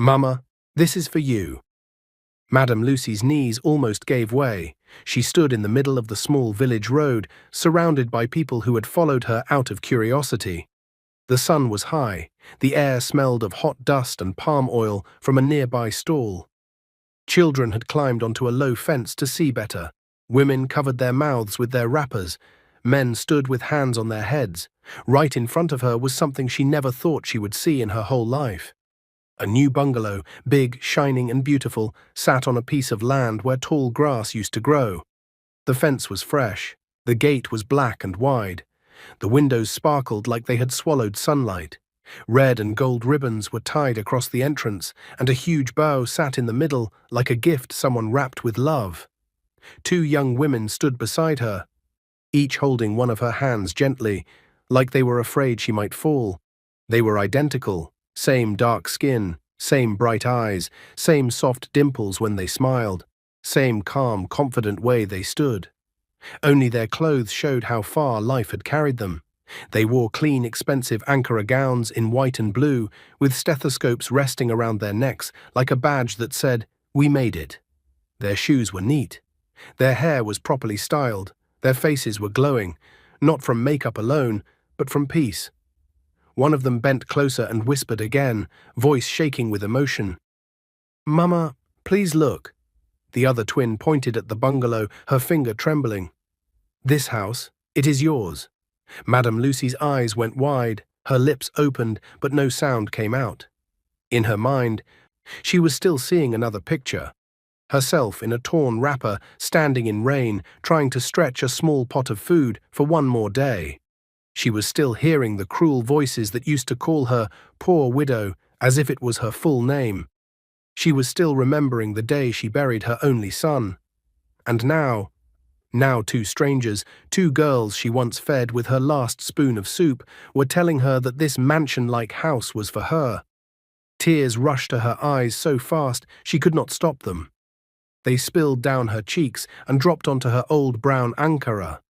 Mama, this is for you." Madame Lucy's knees almost gave way. She stood in the middle of the small village road, surrounded by people who had followed her out of curiosity. The sun was high. The air smelled of hot dust and palm oil from a nearby stall. Children had climbed onto a low fence to see better. Women covered their mouths with their wrappers. Men stood with hands on their heads. Right in front of her was something she never thought she would see in her whole life. A new bungalow, big, shining and beautiful, sat on a piece of land where tall grass used to grow. The fence was fresh. The gate was black and wide. The windows sparkled like they had swallowed sunlight. Red and gold ribbons were tied across the entrance, and a huge bow sat in the middle like a gift someone wrapped with love. Two young women stood beside her, each holding one of her hands gently, like they were afraid she might fall. They were identical, same dark skin, same bright eyes, same soft dimples when they smiled, same calm, confident way they stood. Only their clothes showed how far life had carried them. They wore clean, expensive Ankara gowns in white and blue, with stethoscopes resting around their necks like a badge that said, "We made it." Their shoes were neat. Their hair was properly styled. Their faces were glowing, not from makeup alone, but from peace. One of them bent closer and whispered again, voice shaking with emotion. "Mama, please look." The other twin pointed at the bungalow, her finger trembling. "This house, it is yours." Madame Lucy's eyes went wide, her lips opened, but no sound came out. In her mind, she was still seeing another picture. Herself in a torn wrapper, standing in rain, trying to stretch a small pot of food for one more day. She was still hearing the cruel voices that used to call her poor widow as if it was her full name. She was still remembering the day she buried her only son. And now two strangers, two girls she once fed with her last spoon of soup, were telling her that this mansion-like house was for her. Tears rushed to her eyes so fast she could not stop them. They spilled down her cheeks and dropped onto her old brown Ankara,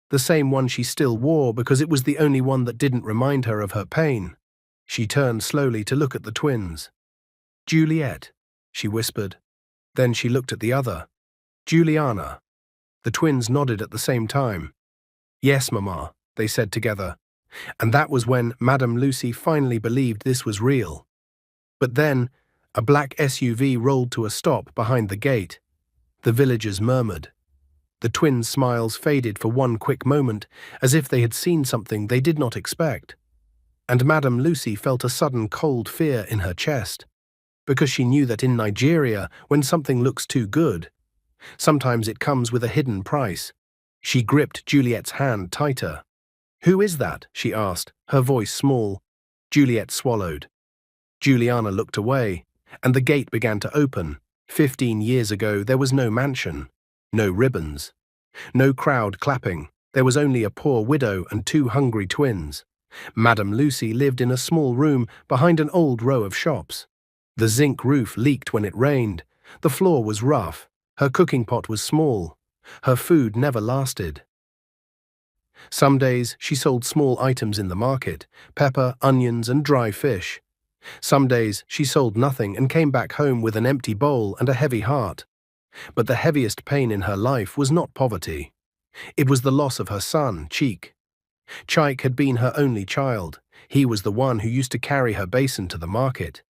the same one she still wore because it was the only one that didn't remind her of her pain. She turned slowly to look at the twins. "Juliet," she whispered. Then she looked at the other. "Juliana." The twins nodded at the same time. "Yes, Mama," they said together. And that was when Madame Lucy finally believed this was real. But then, a black SUV rolled to a stop behind the gate. The villagers murmured. The twins' smiles faded for one quick moment, as if they had seen something they did not expect. And Madame Lucy felt a sudden cold fear in her chest, because she knew that in Nigeria, when something looks too good, sometimes it comes with a hidden price. She gripped Juliet's hand tighter. "Who is that?" she asked, her voice small. Juliet swallowed. Juliana looked away, and the gate began to open. 15 years ago, there was no mansion, no ribbons, no crowd clapping. There was only a poor widow and two hungry twins. Madame Lucy lived in a small room behind an old row of shops. The zinc roof leaked when it rained. The floor was rough. Her cooking pot was small. Her food never lasted. Some days she sold small items in the market, pepper, onions, and dry fish. Some days she sold nothing and came back home with an empty bowl and a heavy heart. But the heaviest pain in her life was not poverty. It was the loss of her son, Cheek. Chike had been her only child. He was the one who used to carry her basin to the market.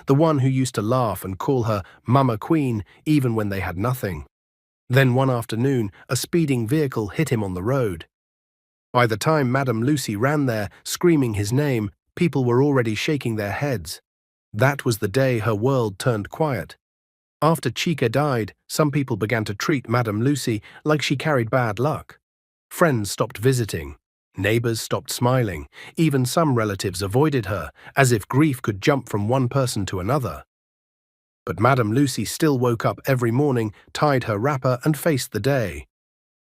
The one who used to laugh and call her Mama Queen even when they had nothing. Then one afternoon, a speeding vehicle hit him on the road. By the time Madame Lucy ran there, screaming his name, people were already shaking their heads. That was the day her world turned quiet. After Chika died, some people began to treat Madame Lucy like she carried bad luck. Friends stopped visiting. Neighbors stopped smiling. Even some relatives avoided her, as if grief could jump from one person to another. But Madame Lucy still woke up every morning, tied her wrapper, and faced the day.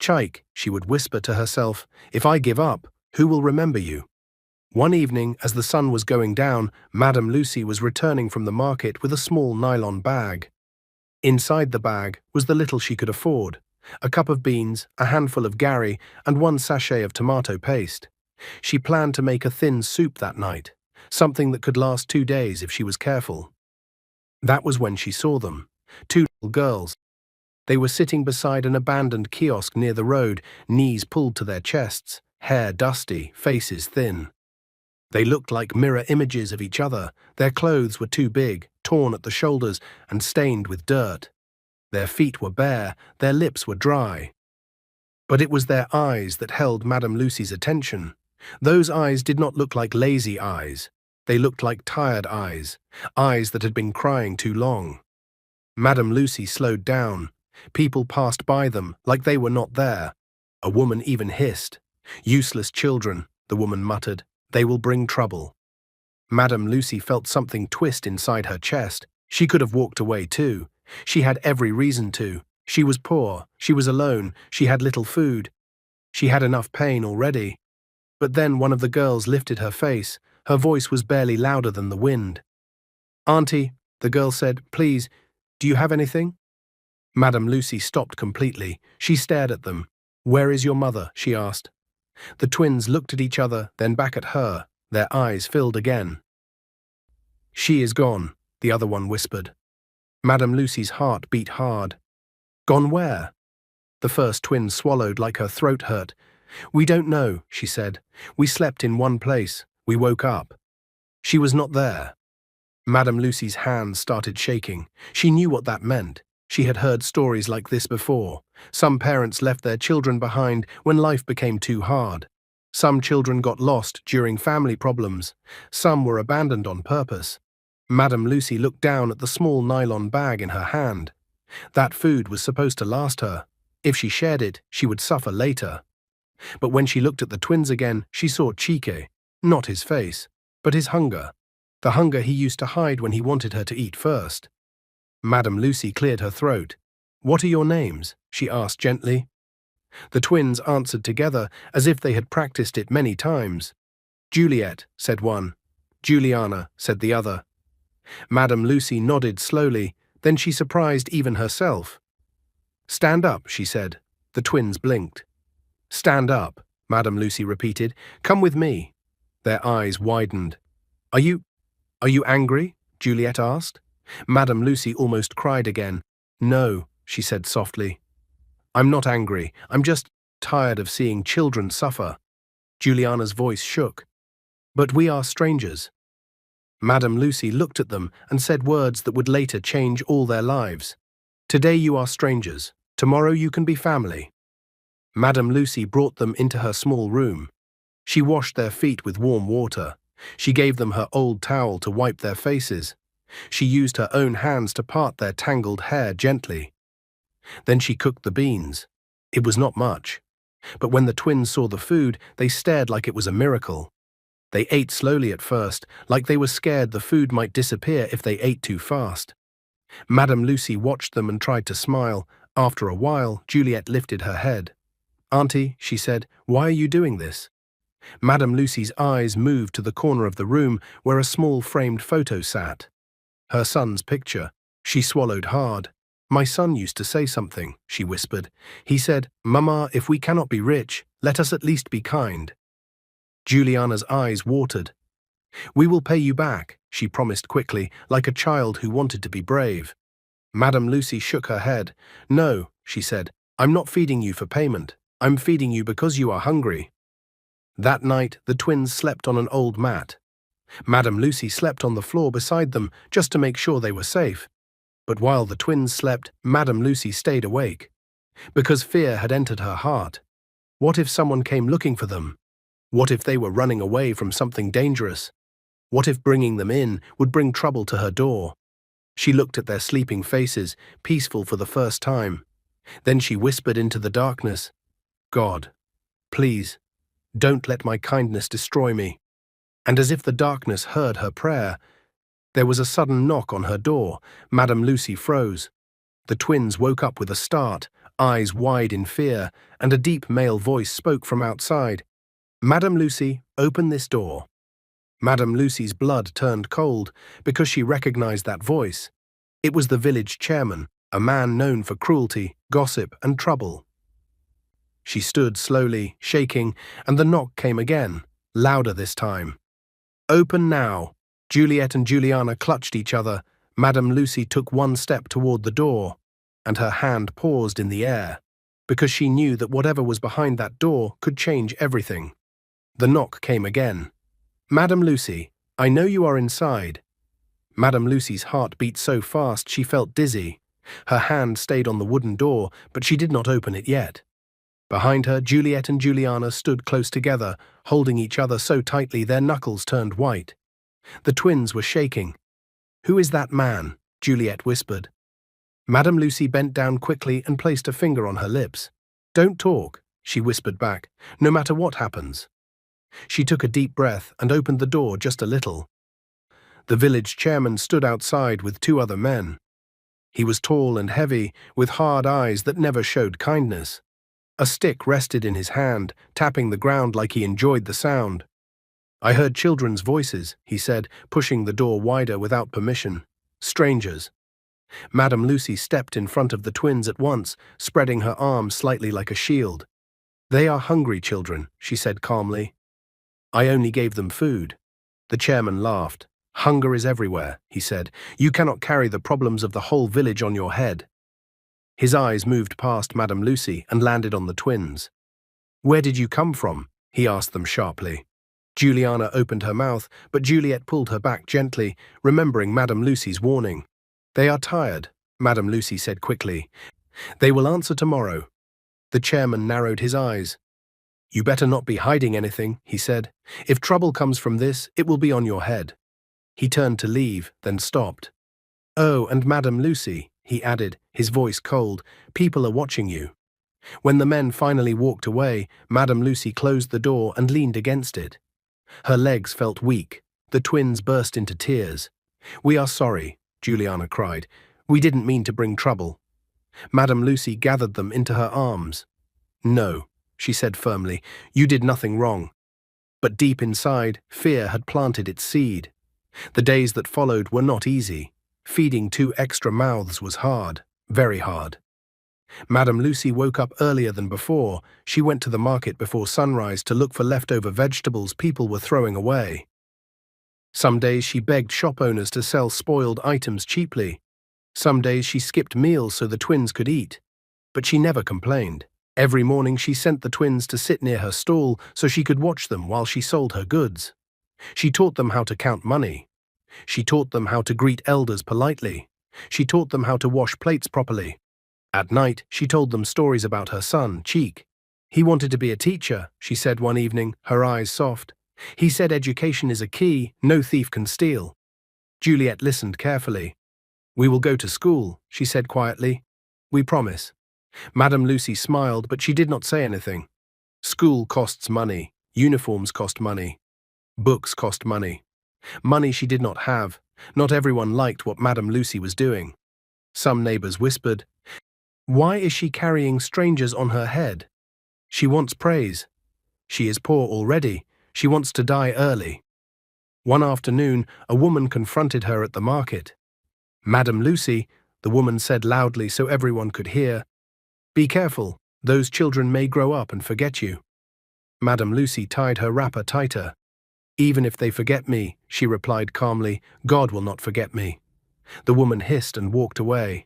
"Chike," she would whisper to herself, "if I give up, who will remember you?" One evening, as the sun was going down, Madame Lucy was returning from the market with a small nylon bag. Inside the bag was the little she could afford: a cup of beans, a handful of gari, and one sachet of tomato paste. She planned to make a thin soup that night, something that could last 2 days if she was careful. That was when she saw them. Two little girls. They were sitting beside an abandoned kiosk near the road, knees pulled to their chests, hair dusty, faces thin. They looked like mirror images of each other. Their clothes were too big, torn at the shoulders, and stained with dirt. Their feet were bare, their lips were dry. But it was their eyes that held Madame Lucy's attention. Those eyes did not look like lazy eyes. They looked like tired eyes, eyes that had been crying too long. Madame Lucy slowed down. People passed by them like they were not there. A woman even hissed. "Useless children," the woman muttered. "They will bring trouble." Madame Lucy felt something twist inside her chest. She could have walked away too. She had every reason to. She was poor, she was alone, she had little food. She had enough pain already. But then one of the girls lifted her face. Her voice was barely louder than the wind. "Auntie," the girl said, "please, do you have anything?" Madame Lucy stopped completely. She stared at them. "Where is your mother?" she asked. The twins looked at each other, then back at her. Their eyes filled again. "She is gone," the other one whispered. Madame Lucy's heart beat hard. "Gone where?" The first twin swallowed like her throat hurt. "We don't know," she said. "We slept in one place. We woke up. She was not there." Madame Lucy's hands started shaking. She knew what that meant. She had heard stories like this before. Some parents left their children behind when life became too hard. Some children got lost during family problems. Some were abandoned on purpose. Madame Lucy looked down at the small nylon bag in her hand. That food was supposed to last her. If she shared it, she would suffer later. But when she looked at the twins again, she saw Chike, not his face, but his hunger. The hunger he used to hide when he wanted her to eat first. Madame Lucy cleared her throat. "What are your names?" she asked gently. The twins answered together as if they had practiced it many times. "Juliet," said one. "Juliana," said the other. Madame Lucy nodded slowly, then she surprised even herself. "Stand up," she said. The twins blinked. "Stand up," Madame Lucy repeated. "Come with me." Their eyes widened. Are you angry?" Juliet asked. Madame Lucy almost cried again. "No," she said softly. "I'm not angry. I'm just tired of seeing children suffer." Juliana's voice shook. "But we are strangers." Madame Lucy looked at them and said words that would later change all their lives. "Today you are strangers. Tomorrow you can be family." Madame Lucy brought them into her small room. She washed their feet with warm water. She gave them her old towel to wipe their faces. She used her own hands to part their tangled hair gently. Then she cooked the beans. It was not much. But when the twins saw the food, they stared like it was a miracle. They ate slowly at first, like they were scared the food might disappear if they ate too fast. Madame Lucy watched them and tried to smile. After a while, Juliet lifted her head. "Auntie," she said, "why are you doing this?" Madame Lucy's eyes moved to the corner of the room where a small framed photo sat. Her son's picture. She swallowed hard. "My son used to say something," she whispered. "He said, 'Mama, if we cannot be rich, let us at least be kind.'" Juliana's eyes watered. "We will pay you back," she promised quickly, like a child who wanted to be brave. Madame Lucy shook her head. "No," she said, "I'm not feeding you for payment. I'm feeding you because you are hungry." That night, the twins slept on an old mat. Madame Lucy slept on the floor beside them just to make sure they were safe. But while the twins slept, Madame Lucy stayed awake. Because fear had entered her heart. What if someone came looking for them? What if they were running away from something dangerous? What if bringing them in would bring trouble to her door? She looked at their sleeping faces, peaceful for the first time. Then she whispered into the darkness, "God, please, don't let my kindness destroy me." And as if the darkness heard her prayer, there was a sudden knock on her door. Madame Lucy froze. The twins woke up with a start, eyes wide in fear, and a deep male voice spoke from outside. "Madame Lucy, open this door." Madame Lucy's blood turned cold because she recognized that voice. It was the village chairman, a man known for cruelty, gossip, and trouble. She stood slowly, shaking, and the knock came again, louder this time. "Open now." Juliet and Juliana clutched each other. Madame Lucy took one step toward the door, and her hand paused in the air, because she knew that whatever was behind that door could change everything. The knock came again. "Madame Lucy, I know you are inside." Madame Lucy's heart beat so fast she felt dizzy. Her hand stayed on the wooden door, but she did not open it yet. Behind her, Juliet and Juliana stood close together, holding each other so tightly their knuckles turned white. The twins were shaking. "Who is that man?" Juliet whispered. Madame Lucy bent down quickly and placed a finger on her lips. "Don't talk," she whispered back, "no matter what happens." She took a deep breath and opened the door just a little. The village chairman stood outside with two other men. He was tall and heavy, with hard eyes that never showed kindness. A stick rested in his hand, tapping the ground like he enjoyed the sound. "I heard children's voices," he said, pushing the door wider without permission. "Strangers." Madame Lucy stepped in front of the twins at once, spreading her arms slightly like a shield. "They are hungry children," she said calmly. "I only gave them food." The chairman laughed. "Hunger is everywhere," he said. "You cannot carry the problems of the whole village on your head." His eyes moved past Madame Lucy and landed on the twins. "Where did you come from?" he asked them sharply. Juliana opened her mouth, but Juliet pulled her back gently, remembering Madame Lucy's warning. "They are tired," Madame Lucy said quickly. "They will answer tomorrow." The chairman narrowed his eyes. "You better not be hiding anything," he said. "If trouble comes from this, it will be on your head." He turned to leave, then stopped. "Oh, and Madame Lucy," he added, his voice cold, "people are watching you." When the men finally walked away, Madame Lucy closed the door and leaned against it. Her legs felt weak. The twins burst into tears. "We are sorry," Juliana cried. "We didn't mean to bring trouble." Madame Lucy gathered them into her arms. "No," she said firmly, "you did nothing wrong." But deep inside, fear had planted its seed. The days that followed were not easy. Feeding 2 extra mouths was hard, very hard. Madame Lucy woke up earlier than before. She went to the market before sunrise to look for leftover vegetables people were throwing away. Some days she begged shop owners to sell spoiled items cheaply. Some days she skipped meals so the twins could eat. But she never complained. Every morning she sent the twins to sit near her stall so she could watch them while she sold her goods. She taught them how to count money. She taught them how to greet elders politely. She taught them how to wash plates properly. At night, she told them stories about her son, Cheek. "He wanted to be a teacher," she said one evening, her eyes soft. "He said education is a key, no thief can steal." Juliet listened carefully. "We will go to school," she said quietly. "We promise." Madame Lucy smiled, but she did not say anything. School costs money. Uniforms cost money. Books cost money. Money she did not have. Not everyone liked what Madame Lucy was doing. Some neighbors whispered, "Why is she carrying strangers on her head? She wants praise. She is poor already. She wants to die early." One afternoon, a woman confronted her at the market. "Madame Lucy," the woman said loudly so everyone could hear, "be careful. Those children may grow up and forget you." Madame Lucy tied her wrapper tighter. "Even if they forget me," she replied calmly, "God will not forget me." The woman hissed and walked away.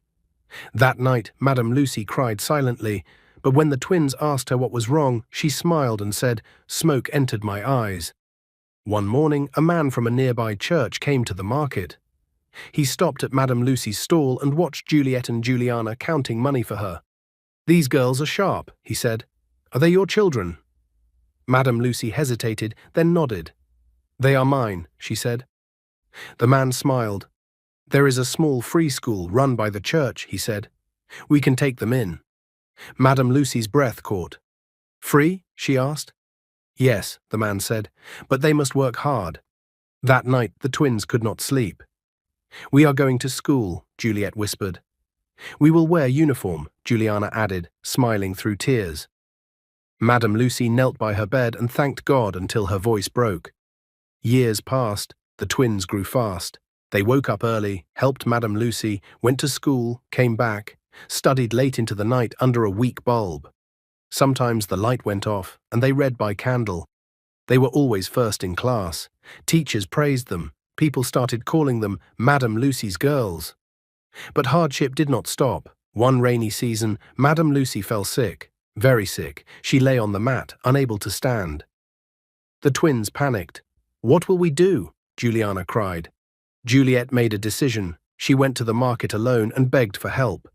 That night, Madame Lucy cried silently, but when the twins asked her what was wrong, she smiled and said, "Smoke entered my eyes." One morning, a man from a nearby church came to the market. He stopped at Madame Lucy's stall and watched Juliet and Juliana counting money for her. "These girls are sharp," he said. "Are they your children?" Madame Lucy hesitated, then nodded. "They are mine," she said. The man smiled. "There is a small free school run by the church," he said. "We can take them in." Madame Lucy's breath caught. "Free?" she asked. "Yes," the man said, "but they must work hard." That night the twins could not sleep. "We are going to school," Juliet whispered. "We will wear uniform," Juliana added, smiling through tears. Madame Lucy knelt by her bed and thanked God until her voice broke. Years passed. The twins grew fast. They woke up early, helped Madame Lucy, went to school, came back, studied late into the night under a weak bulb. Sometimes the light went off, and they read by candle. They were always first in class. Teachers praised them. People started calling them Madame Lucy's girls. But hardship did not stop. One rainy season, Madame Lucy fell sick. Very sick. She lay on the mat, unable to stand. The twins panicked. "What will we do?" Juliana cried. Juliet made a decision. She went to the market alone and begged for help.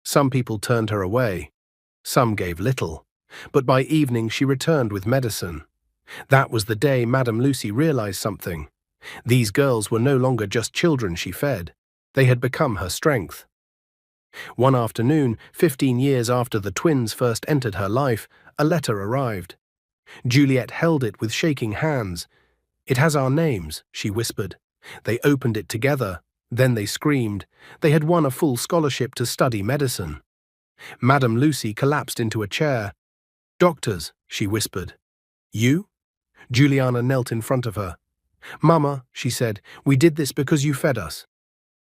Some people turned her away. Some gave little. But by evening she returned with medicine. That was the day Madame Lucy realized something. These girls were no longer just children she fed. They had become her strength. One afternoon, 15 years after the twins first entered her life, a letter arrived. Juliet held it with shaking hands. "It has our names," she whispered. They opened it together. Then they screamed. They had won a full scholarship to study medicine. Madame Lucy collapsed into a chair. "Doctors," she whispered. "You?" Juliana knelt in front of her. "Mama," she said, "we did this because you fed us."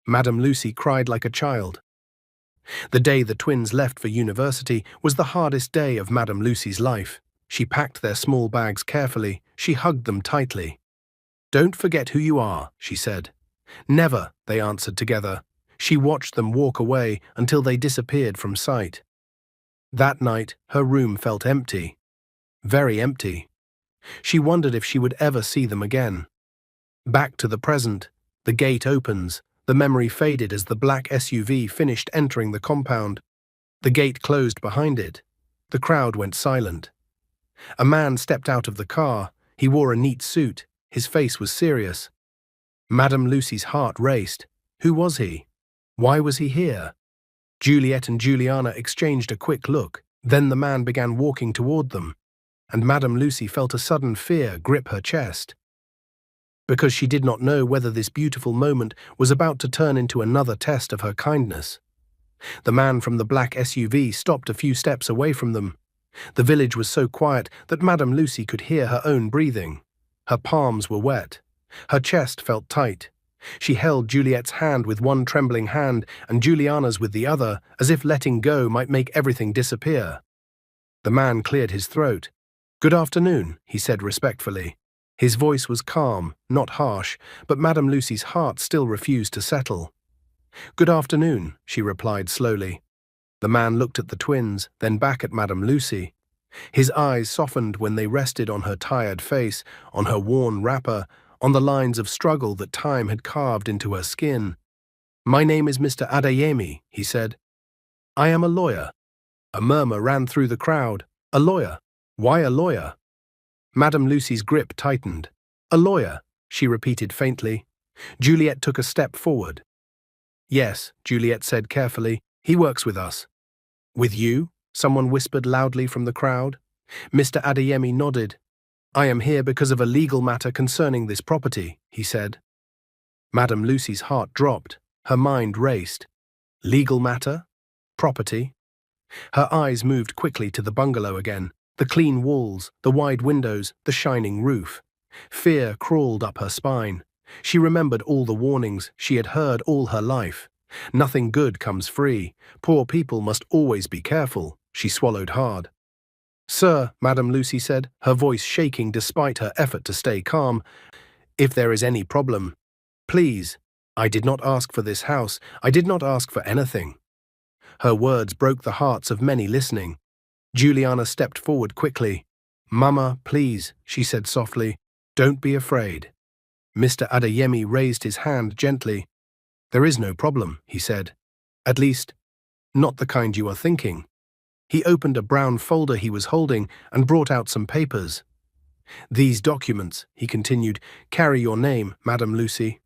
Madame Lucy cried like a child. The day the twins left for university was the hardest day of Madame Lucy's life. She packed their small bags carefully. She hugged them tightly. "Don't forget who you are," she said. "Never," they answered together. She watched them walk away until they disappeared from sight. That night, her room felt empty. Very empty. She wondered if she would ever see them again. Back to the present. The gate opens. The memory faded as the black SUV finished entering the compound. The gate closed behind it. The crowd went silent. A man stepped out of the car. He wore a neat suit. His face was serious. Madame Lucy's heart raced. Who was he? Why was he here? Juliet and Juliana exchanged a quick look. Then the man began walking toward them, and Madame Lucy felt a sudden fear grip her chest. Because she did not know whether this beautiful moment was about to turn into another test of her kindness. The man from the black SUV stopped a few steps away from them. The village was so quiet that Madame Lucy could hear her own breathing. Her palms were wet. Her chest felt tight. She held Juliet's hand with one trembling hand and Juliana's with the other, as if letting go might make everything disappear. The man cleared his throat. "Good afternoon," he said respectfully. His voice was calm, not harsh, but Madame Lucy's heart still refused to settle. "Good afternoon," she replied slowly. The man looked at the twins, then back at Madame Lucy. His eyes softened when they rested on her tired face, on her worn wrapper, on the lines of struggle that time had carved into her skin. "My name is Mr. Adeyemi," he said. "I am a lawyer." A murmur ran through the crowd. "A lawyer? Why a lawyer?" Madame Lucy's grip tightened. "A lawyer," she repeated faintly. Juliet took a step forward. "Yes," Juliet said carefully, "he works with us." "With you?" someone whispered loudly from the crowd. Mr. Adeyemi nodded. "I am here because of a legal matter concerning this property," he said. Madame Lucy's heart dropped. Her mind raced. Legal matter? Property? Her eyes moved quickly to the bungalow again. The clean walls, the wide windows, the shining roof. Fear crawled up her spine. She remembered all the warnings she had heard all her life. Nothing good comes free. Poor people must always be careful. She swallowed hard. "Sir," Madame Lucy said, her voice shaking despite her effort to stay calm, "if there is any problem, please. I did not ask for this house. I did not ask for anything." Her words broke the hearts of many listening. Juliana stepped forward quickly. "Mama, please," she said softly, "don't be afraid." Mr. Adeyemi raised his hand gently. "There is no problem," he said. "At least, not the kind you are thinking." He opened a brown folder he was holding and brought out some papers. "These documents," he continued, "carry your name, Madame Lucy."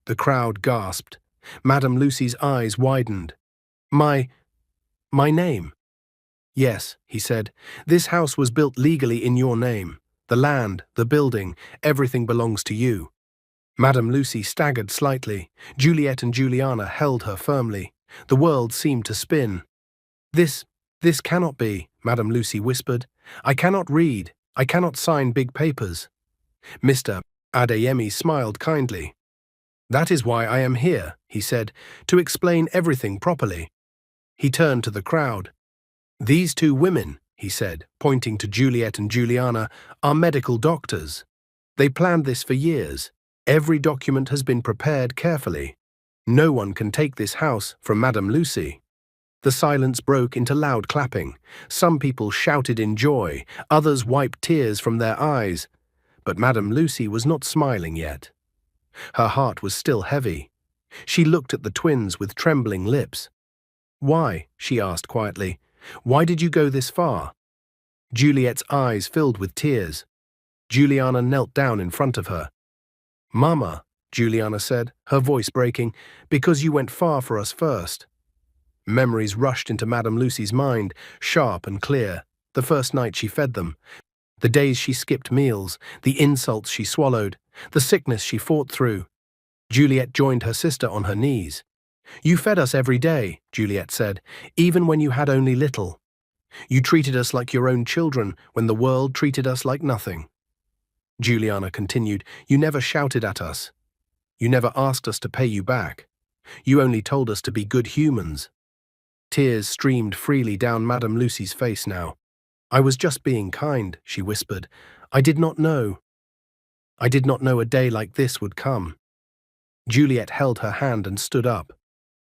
The crowd gasped. Madame Lucy's eyes widened. My name?" "Yes," he said. "This house was built legally in your name. The land, the building, everything belongs to you." Madame Lucy staggered slightly. Juliet and Juliana held her firmly. The world seemed to spin. This cannot be," Madame Lucy whispered. "I cannot read. I cannot sign big papers." Mr. Adeyemi smiled kindly. "That is why I am here," he said, "to explain everything properly." He turned to the crowd. "These two women," he said, pointing to Juliet and Juliana, "are medical doctors. They planned this for years. Every document has been prepared carefully. No one can take this house from Madame Lucy." The silence broke into loud clapping. Some people shouted in joy, others wiped tears from their eyes. But Madame Lucy was not smiling yet. Her heart was still heavy. She looked at the twins with trembling lips. "Why?" she asked quietly. "Why did you go this far?" Juliet's eyes filled with tears. Juliana knelt down in front of her. "Mama," Juliana said, her voice breaking, "because you went far for us first." Memories rushed into Madame Lucy's mind, sharp and clear. The first night she fed them, the days she skipped meals, the insults she swallowed, the sickness she fought through. Juliet joined her sister on her knees. "You fed us every day," Juliet said, "even when you had only little. You treated us like your own children when the world treated us like nothing." Juliana continued, "You never shouted at us. You never asked us to pay you back. You only told us to be good humans." Tears streamed freely down Madame Lucy's face now. "I was just being kind," she whispered. I did not know a day like this would come." Juliet held her hand and stood up.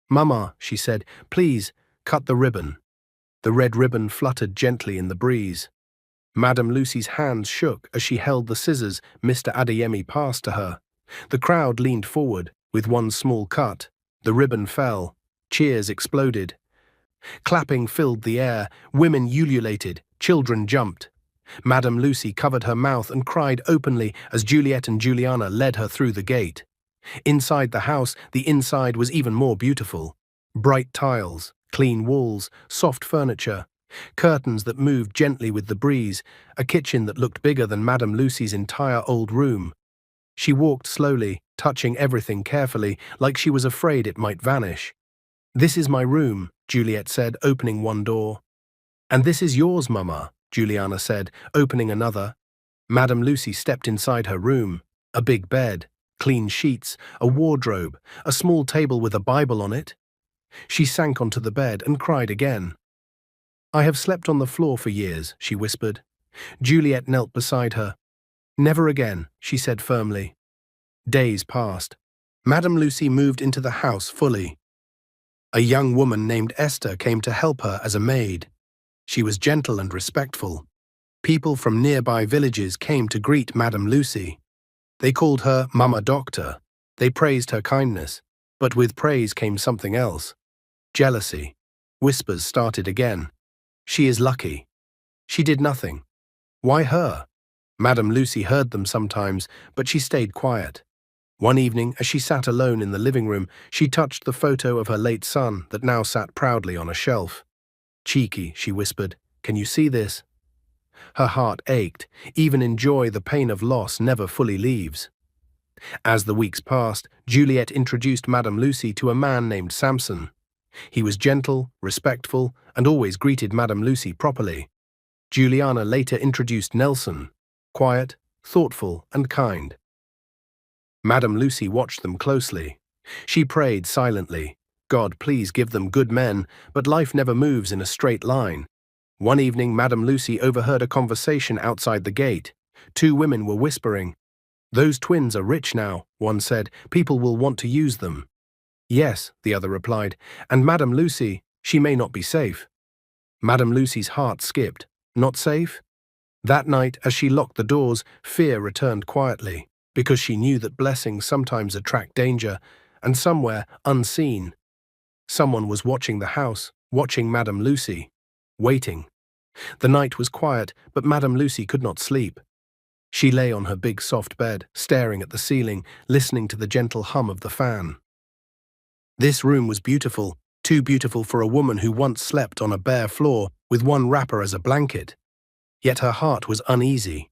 "Mama," she said, "please, cut the ribbon." The red ribbon fluttered gently in the breeze. Madame Lucy's hands shook as she held the scissors Mr. Adeyemi passed to her. The crowd leaned forward. With one small cut, the ribbon fell. Cheers exploded. Clapping filled the air. Women ululated. Children jumped. Madame Lucy covered her mouth and cried openly as Juliet and Juliana led her through the gate. Inside the house, the inside was even more beautiful. Bright tiles, clean walls, soft furniture, curtains that moved gently with the breeze, a kitchen that looked bigger than Madame Lucy's entire old room. She walked slowly, touching everything carefully, like she was afraid it might vanish. "This is my room," Juliet said, opening one door. "And this is yours, Mama," Juliana said, opening another. Madame Lucy stepped inside her room. A big bed, clean sheets, a wardrobe, a small table with a Bible on it. She sank onto the bed and cried again. "I have slept on the floor for years," she whispered. Juliet knelt beside her. "Never again," she said firmly. Days passed. Madame Lucy moved into the house fully. A young woman named Esther came to help her as a maid. She was gentle and respectful. People from nearby villages came to greet Madame Lucy. They called her Mama Doctor. They praised her kindness. But with praise came something else. Jealousy. Whispers started again. "She is lucky. She did nothing. Why her?" Madame Lucy heard them sometimes, but she stayed quiet. One evening, as she sat alone in the living room, she touched the photo of her late son that now sat proudly on a shelf. "Cheeky," she whispered. "Can you see this?" Her heart ached. Even in joy, the pain of loss never fully leaves. As the weeks passed, Juliet introduced Madame Lucy to a man named Samson. He was gentle, respectful, and always greeted Madame Lucy properly. Juliana later introduced Nelson, quiet, thoughtful, and kind. Madame Lucy watched them closely. She prayed silently, "God, please give them good men," but life never moves in a straight line. One evening, Madame Lucy overheard a conversation outside the gate. Two women were whispering. "Those twins are rich now," one said. "People will want to use them." "Yes," the other replied, "and Madame Lucy, she may not be safe." Madame Lucy's heart skipped. Not safe? That night, as she locked the doors, fear returned quietly, because she knew that blessings sometimes attract danger, and somewhere, unseen, someone was watching the house, watching Madame Lucy, waiting. The night was quiet, but Madame Lucy could not sleep. She lay on her big soft bed, staring at the ceiling, listening to the gentle hum of the fan. This room was beautiful, too beautiful for a woman who once slept on a bare floor with one wrapper as a blanket. Yet her heart was uneasy.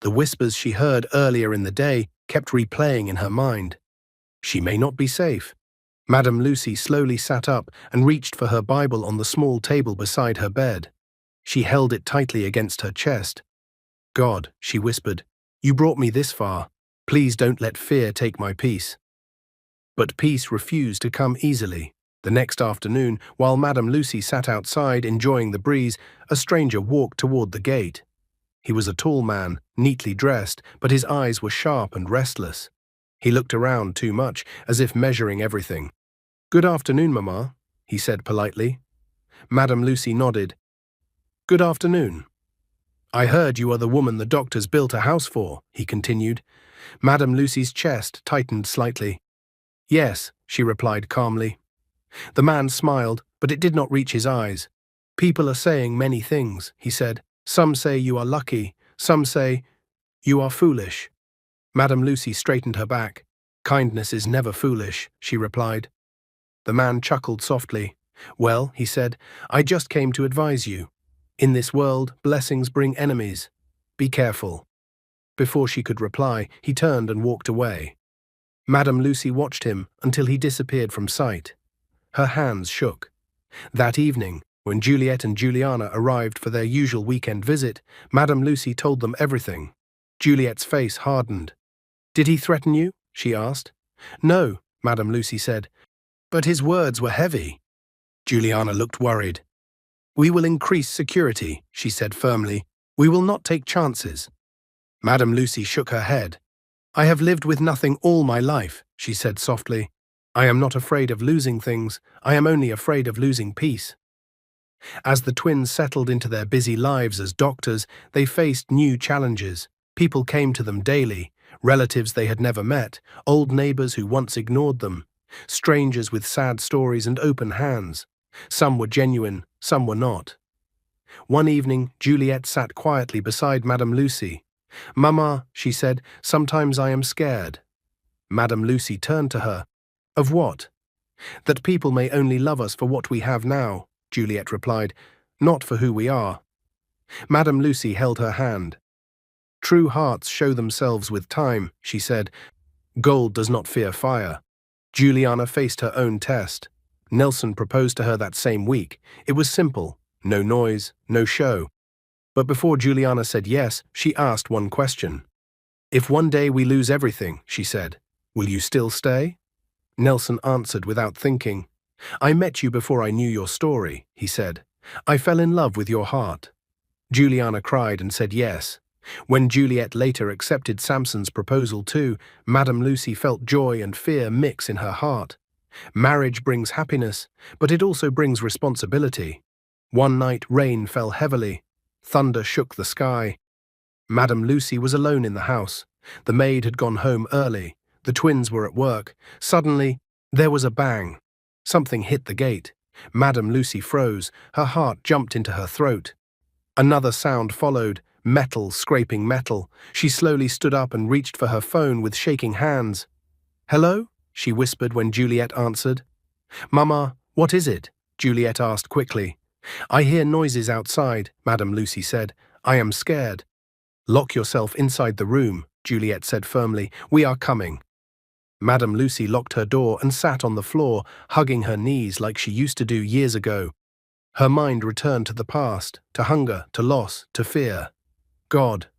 The whispers she heard earlier in the day kept replaying in her mind. She may not be safe. Madame Lucy slowly sat up and reached for her Bible on the small table beside her bed. She held it tightly against her chest. "God," she whispered, "you brought me this far. Please don't let fear take my peace." But peace refused to come easily. The next afternoon, while Madame Lucy sat outside enjoying the breeze, a stranger walked toward the gate. He was a tall man, neatly dressed, but his eyes were sharp and restless. He looked around too much, as if measuring everything. "Good afternoon, Mamma," he said politely. Madame Lucy nodded. "Good afternoon. I heard you are the woman the doctors built a house for," he continued. Madame Lucy's chest tightened slightly. "Yes," she replied calmly. The man smiled, but it did not reach his eyes. "People are saying many things," he said. "Some say you are lucky, some say you are foolish." Madame Lucy straightened her back. "Kindness is never foolish," she replied. The man chuckled softly. "Well," he said, "I just came to advise you. In this world, blessings bring enemies. Be careful." Before she could reply, he turned and walked away. Madame Lucy watched him until he disappeared from sight. Her hands shook. That evening, when Juliet and Juliana arrived for their usual weekend visit, Madame Lucy told them everything. Juliet's face hardened. "Did he threaten you?" she asked. "No," Madame Lucy said, "but his words were heavy." Juliana looked worried. "We will increase security," she said firmly. "We will not take chances." Madame Lucy shook her head. "I have lived with nothing all my life," she said softly. "I am not afraid of losing things, I am only afraid of losing peace." As the twins settled into their busy lives as doctors, they faced new challenges. People came to them daily, relatives they had never met, old neighbors who once ignored them, strangers with sad stories and open hands. Some were genuine, some were not. One evening, Juliet sat quietly beside Madame Lucy. "Mama," she said, "sometimes I am scared." Madame Lucy turned to her. "Of what?" "That people may only love us for what we have now," Juliet replied, "not for who we are." Madame Lucy held her hand. "True hearts show themselves with time," she said. "Gold does not fear fire." Juliana faced her own test. Nelson proposed to her that same week. It was simple, no noise, no show. But before Juliana said yes, she asked one question. "If one day we lose everything," she said, "will you still stay?" Nelson answered without thinking. "I met you before I knew your story," he said. "I fell in love with your heart." Juliana cried and said yes. When Juliet later accepted Samson's proposal too, Madame Lucy felt joy and fear mix in her heart. Marriage brings happiness, but it also brings responsibility. One night rain fell heavily. Thunder shook the sky. Madame Lucy was alone in the house. The maid had gone home early. The twins were at work. Suddenly, there was a bang. Something hit the gate. Madame Lucy froze. Her heart jumped into her throat. Another sound followed, metal scraping metal. She slowly stood up and reached for her phone with shaking hands. "Hello?" she whispered when Juliet answered. "Mama, what is it?" Juliet asked quickly. "I hear noises outside," Madame Lucy said. "I am scared." "Lock yourself inside the room," Juliet said firmly. "We are coming." Madame Lucy locked her door and sat on the floor, hugging her knees like she used to do years ago. Her mind returned to the past, to hunger, to loss, to fear. God.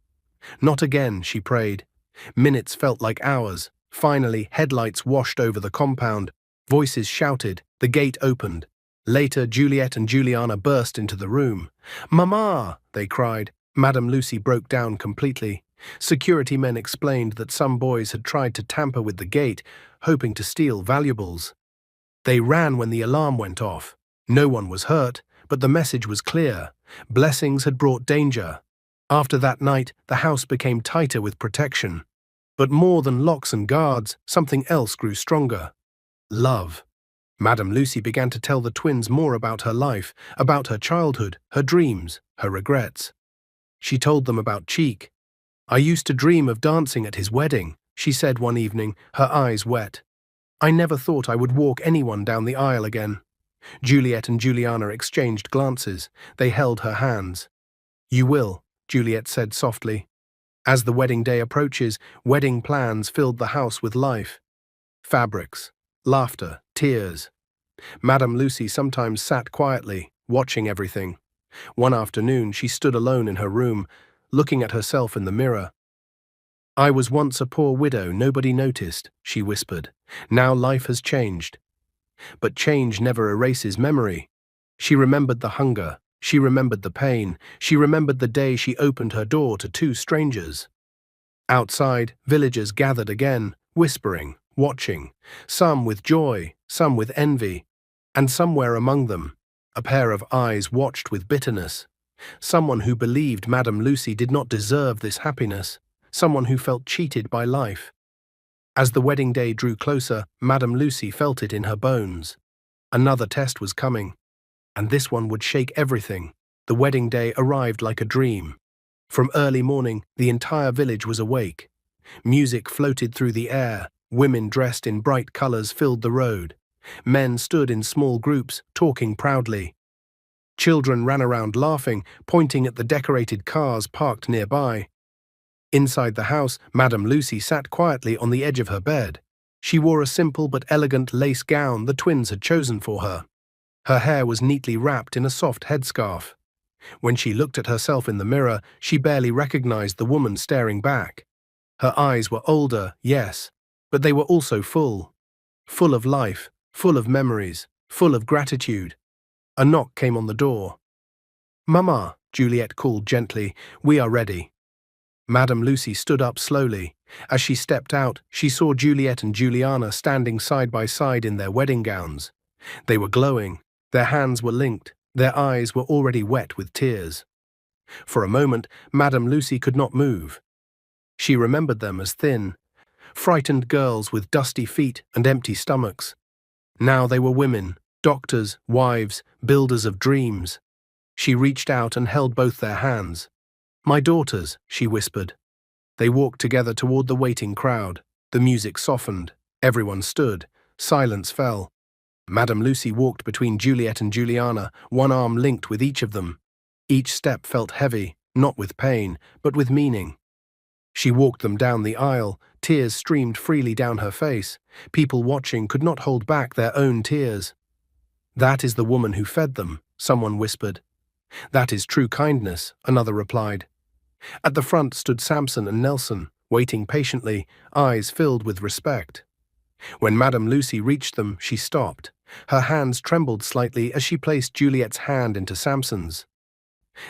Not again, she prayed. Minutes felt like hours. Finally, headlights washed over the compound. Voices shouted. The gate opened. Later, Juliet and Juliana burst into the room. "Mama!" they cried. Madame Lucy broke down completely. Security men explained that some boys had tried to tamper with the gate, hoping to steal valuables. They ran when the alarm went off. No one was hurt, but the message was clear. Blessings had brought danger. After that night, the house became tighter with protection. But more than locks and guards, something else grew stronger. Love. Madame Lucy began to tell the twins more about her life, about her childhood, her dreams, her regrets. She told them about Cheek. "I used to dream of dancing at his wedding," she said one evening, her eyes wet. "I never thought I would walk anyone down the aisle again." Juliet and Juliana exchanged glances. They held her hands. "You will," Juliet said softly. As the wedding day approaches, wedding plans filled the house with life. Fabrics, laughter, tears. Madame Lucy sometimes sat quietly, watching everything. One afternoon, she stood alone in her room, looking at herself in the mirror. "I was once a poor widow nobody noticed," she whispered. "Now life has changed." But change never erases memory. She remembered the hunger. She remembered the pain. She remembered the day she opened her door to two strangers. Outside, villagers gathered again, whispering, watching, some with joy, some with envy, and somewhere among them, a pair of eyes watched with bitterness. Someone who believed Madame Lucy did not deserve this happiness, someone who felt cheated by life. As the wedding day drew closer, Madame Lucy felt it in her bones. Another test was coming, and this one would shake everything. The wedding day arrived like a dream. From early morning, the entire village was awake. Music floated through the air, women dressed in bright colors filled the road. Men stood in small groups, talking proudly. Children ran around laughing, pointing at the decorated cars parked nearby. Inside the house, Madame Lucy sat quietly on the edge of her bed. She wore a simple but elegant lace gown the twins had chosen for her. Her hair was neatly wrapped in a soft headscarf. When she looked at herself in the mirror, she barely recognized the woman staring back. Her eyes were older, yes, but they were also full of life, full of memories, full of gratitude. A knock came on the door. "Mama," Juliet called gently, "we are ready." Madame Lucy stood up slowly. As she stepped out, she saw Juliet and Juliana standing side by side in their wedding gowns. They were glowing, their hands were linked, their eyes were already wet with tears. For a moment, Madame Lucy could not move. She remembered them as thin, frightened girls with dusty feet and empty stomachs. Now they were women, doctors, wives, builders of dreams. She reached out and held both their hands. "My daughters," she whispered. They walked together toward the waiting crowd. The music softened. Everyone stood. Silence fell. Madame Lucy walked between Juliet and Juliana, one arm linked with each of them. Each step felt heavy, not with pain, but with meaning. She walked them down the aisle. Tears streamed freely down her face. People watching could not hold back their own tears. "That is the woman who fed them," someone whispered. "That is true kindness," another replied. At the front stood Samson and Nelson, waiting patiently, eyes filled with respect. When Madame Lucy reached them, she stopped. Her hands trembled slightly as she placed Juliet's hand into Samson's.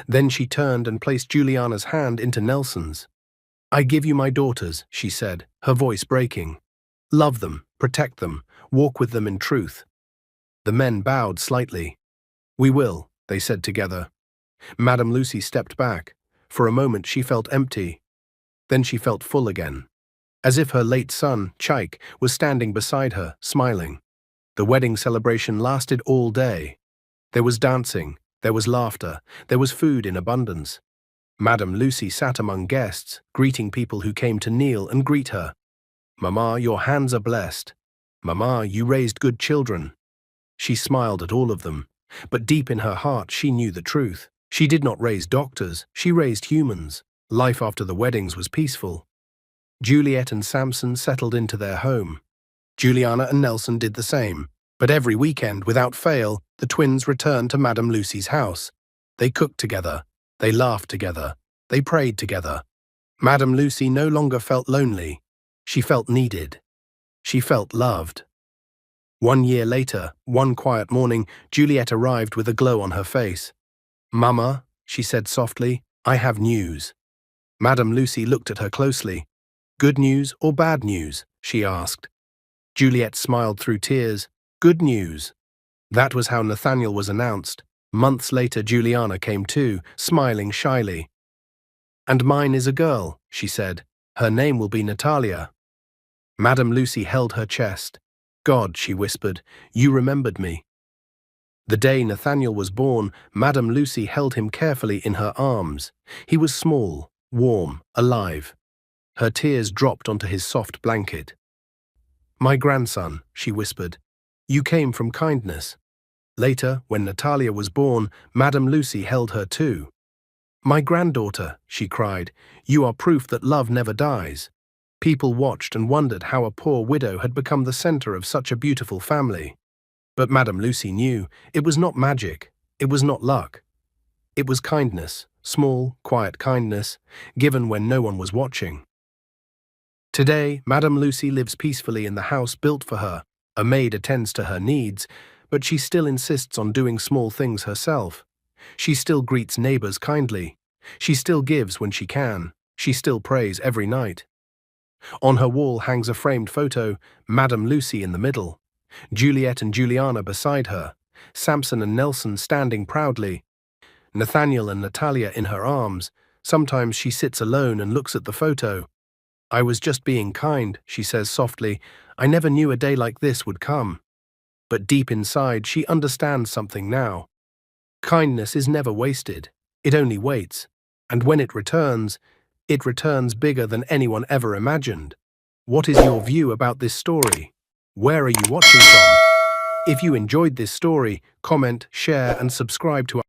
Then she turned and placed Juliana's hand into Nelson's. "I give you my daughters," she said, her voice breaking. "Love them, protect them, walk with them in truth." The men bowed slightly. "We will," they said together. Madame Lucy stepped back. For a moment she felt empty. Then she felt full again, as if her late son, Chaik, was standing beside her, smiling. The wedding celebration lasted all day. There was dancing, there was laughter, there was food in abundance. Madame Lucy sat among guests, greeting people who came to kneel and greet her. "Mama, your hands are blessed. Mama, you raised good children." She smiled at all of them, but deep in her heart she knew the truth. She did not raise doctors, she raised humans. Life after the weddings was peaceful. Juliet and Samson settled into their home. Juliana and Nelson did the same. But every weekend, without fail, the twins returned to Madame Lucy's house. They cooked together. They laughed together. They prayed together. Madame Lucy no longer felt lonely. She felt needed. She felt loved. 1 year later, one quiet morning, Juliet arrived with a glow on her face. "Mama," she said softly, "I have news." Madame Lucy looked at her closely. "Good news or bad news?" she asked. Juliet smiled through tears. "Good news." That was how Nathaniel was announced. Months later, Juliana came too, smiling shyly. "And mine is a girl," she said. "Her name will be Natalia." Madame Lucy held her chest. "God," she whispered, "you remembered me." The day Nathaniel was born, Madame Lucy held him carefully in her arms. He was small, warm, alive. Her tears dropped onto his soft blanket. "My grandson," she whispered, "you came from kindness." Later, when Natalia was born, Madame Lucy held her too. "My granddaughter," she cried, "you are proof that love never dies." People watched and wondered how a poor widow had become the center of such a beautiful family. But Madame Lucy knew it was not magic, it was not luck. It was kindness, small, quiet kindness, given when no one was watching. Today, Madame Lucy lives peacefully in the house built for her. A maid attends to her needs, but she still insists on doing small things herself. She still greets neighbors kindly. She still gives when she can. She still prays every night. On her wall hangs a framed photo, Madame Lucy in the middle, Juliet and Juliana beside her, Samson and Nelson standing proudly, Nathaniel and Natalia in her arms. Sometimes she sits alone and looks at the photo. "I was just being kind," she says softly. "I never knew a day like this would come." But deep inside, she understands something now. Kindness is never wasted. It only waits. And when it returns bigger than anyone ever imagined. What is your view about this story? Where are you watching from? If you enjoyed this story, comment, share, and subscribe to our